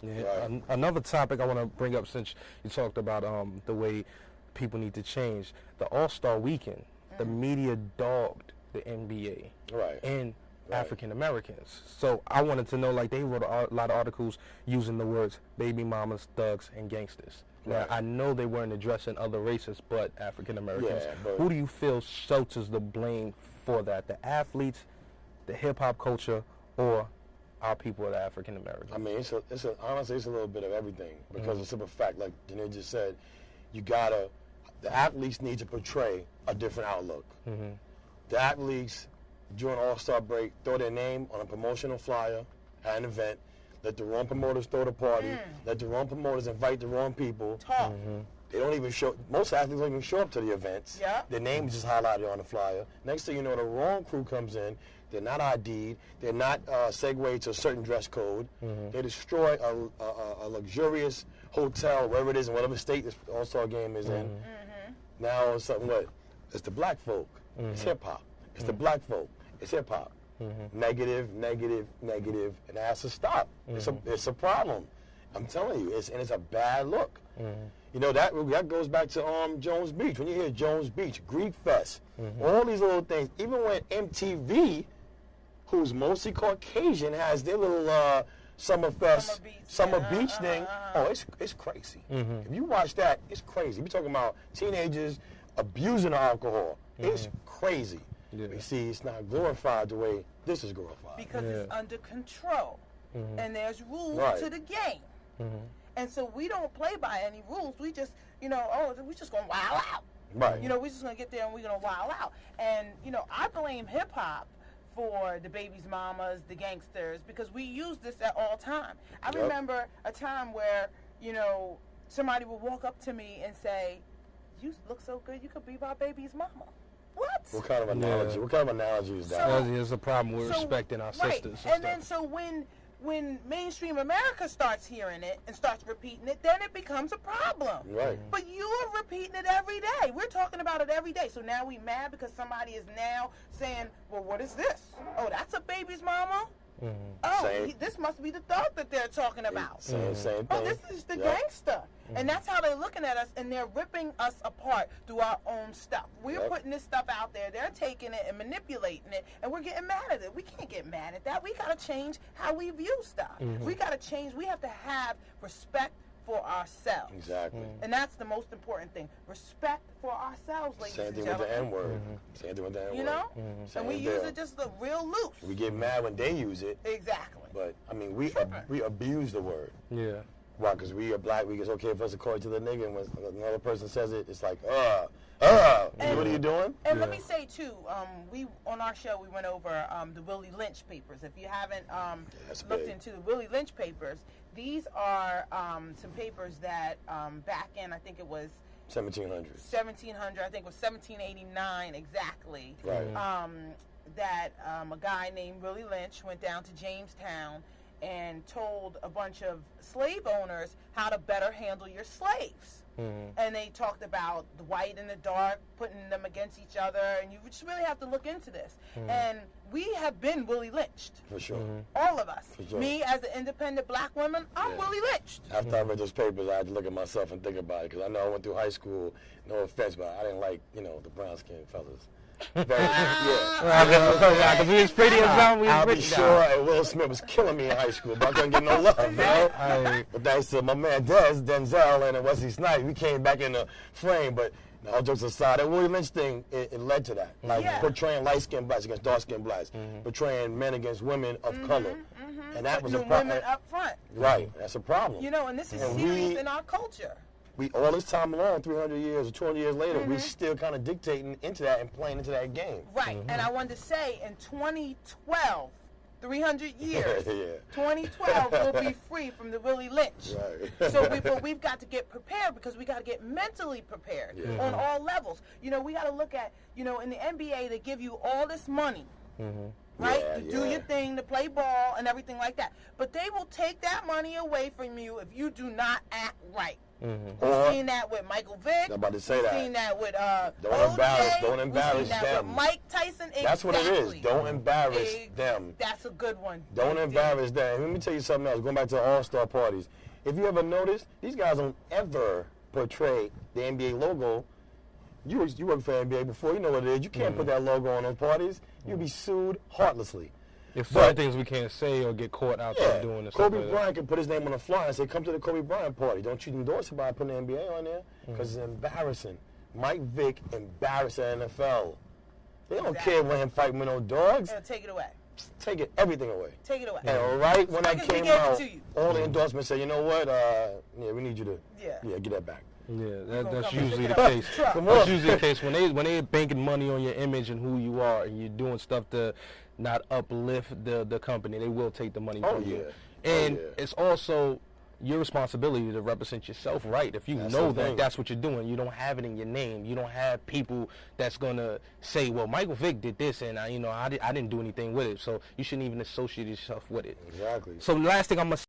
Yeah. Right. Another topic I want to bring up, since you talked about the way people need to change. The All-Star Weekend, the media dogged the NBA Right. and African Americans. So I wanted to know, like, they wrote a lot of articles using the words baby mamas, thugs, and gangsters. Now, Right. I know they weren't addressing other races but African Americans. Yeah, but who do you feel shelters the blame for that? The athletes, the hip-hop culture, or our people of the African Americans? I mean, honestly, it's a little bit of everything, because the simple fact, like Janae just said, the athletes need to portray a different outlook. The athletes, during All-Star break, throw their name on a promotional flyer at an event, let the wrong promoters throw the party, let the wrong promoters invite the wrong people. Talk. They don't even most athletes don't even show up to the events. Yeah. Their name is just highlighted on the flyer. Next thing you know, the wrong crew comes in. They're not ID'd. They're not segued to a certain dress code. They destroy a luxurious hotel, wherever it is, in whatever state this All-Star game is in. Now all of a sudden, what? It's the black folk. It's hip-hop. It's the black folk. It's hip-hop. Negative, negative, negative, and that has to stop. It's a problem. I'm telling you, it's a bad look. You know, that goes back to Jones Beach. When you hear Jones Beach, Greek Fest, all these little things, even when MTV, who's mostly Caucasian, has their little Summer Beach thing, it's crazy. If you watch that, it's crazy. We're talking about teenagers abusing alcohol. It's crazy. Yeah. You see, it's not glorified the way this is glorified. Because it's under control, and there's rules to the game. And so we don't play by any rules. We just, we just gonna wild out. Right. We're just gonna get there and we're gonna wild out. And, I blame hip hop for the babies, mamas, the gangsters, because we use this at all time. I remember a time where, somebody would walk up to me and say, "You look so good, you could be my baby's mama." What? What kind of analogy? Yeah. What kind of analogy is that? There's a problem with respecting our sisters. And then so when mainstream America starts hearing it and starts repeating it, then it becomes a problem. Right. But you are repeating it every day. We're talking about it every day. So now we mad because somebody is now saying, well, what is this? Oh, that's a baby's mama? Oh, this must be the thug that they're talking about. Same thing. Oh, this is the gangster. And that's how they're looking at us, and they're ripping us apart through our own stuff. We're putting this stuff out there. They're taking it and manipulating it, and we're getting mad at it. We can't get mad at that. We got to change how we view stuff. We got to change. We have to have respect for ourselves. Exactly. And that's the most important thing. Respect for ourselves, ladies and Same thing gentlemen. with the N-word. Same thing with the N-word. You know? And we use it just real loose. We get mad when they use it. Exactly. But, I mean, we abuse the word. Yeah. Why? Because we are black. It's okay for us to call it to the nigga. And when another person says it, it's like, what are you doing? And let me say, too, we on our show, we went over the Willie Lynch papers. If you haven't looked into the Willie Lynch papers, these are some papers that back in, I think it was 1700. I think it was 1789 exactly. Right. That a guy named Willie Lynch went down to Jamestown and told a bunch of slave owners how to better handle your slaves. And they talked about the white and the dark, putting them against each other, and you just really have to look into this. And we have been Willie Lynched. For sure. All of us. For sure. Me, as an independent black woman, I'm Willie Lynched. After I read those papers, I had to look at myself and think about it, because I know I went through high school, no offense, but I didn't like, the brown-skinned fellas. Because we was pretty as well. I'll be sure Will Smith was killing me in high school, but I couldn't get no love, But thanks to my man Denzel, and Wesley Snipes, we came back in the frame. But all jokes aside, that Willie Lynch thing, it led to that. Like portraying light-skinned blacks against dark-skinned blacks, portraying men against women of color. And that was a problem. Women up front. Right, that's a problem. And this is serious in our culture. We all this time along, 300 years or 200 years later, we still kind of dictating into that and playing into that game. Right, and I wanted to say in 2012, 300 years, 2012 will be free from the Willie Lynch. Right. So we've got to get prepared, because we got to get mentally prepared on all levels. We got to look at, in the NBA, they give you all this money. Right? To do your thing, to play ball and everything like that. But they will take that money away from you if you do not act right. We've seen that with Michael Vick. I'm about to say We've that. seen that with Don't embarrass We've seen that them. with Mike Tyson. That's what it is. Don't embarrass Exactly. them. That's a good one. Don't embarrass them. And let me tell you something else. Going back to the All-Star parties. If you ever notice, these guys don't ever portray the NBA logo. You worked for NBA before. You know what it is. You can't put that logo on those parties. You'll be sued heartlessly. There's certain things we can't say or get caught out there doing and stuff Kobe like Bryant can put his name on a flyer and say, come to the Kobe Bryant party. Don't you endorse it by putting the NBA on there? Because it's embarrassing. Mike Vick embarrassed the NFL. They don't care when him fighting with no dogs. Take it away. Take it, everything away. Take it away. And right when that came out, to you. all the endorsements said, you know what, we need you to get that back. Yeah, that's usually the case. That's usually the case when they banking money on your image and who you are, and you're doing stuff to not uplift the company. They will take the money from you, and it's also your responsibility to represent yourself right. If you know that that's what you're doing, you don't have it in your name. You don't have people that's gonna say, "Well, Michael Vick did this, and I didn't do anything with it." So you shouldn't even associate yourself with it. Exactly. So the last thing I'm gonna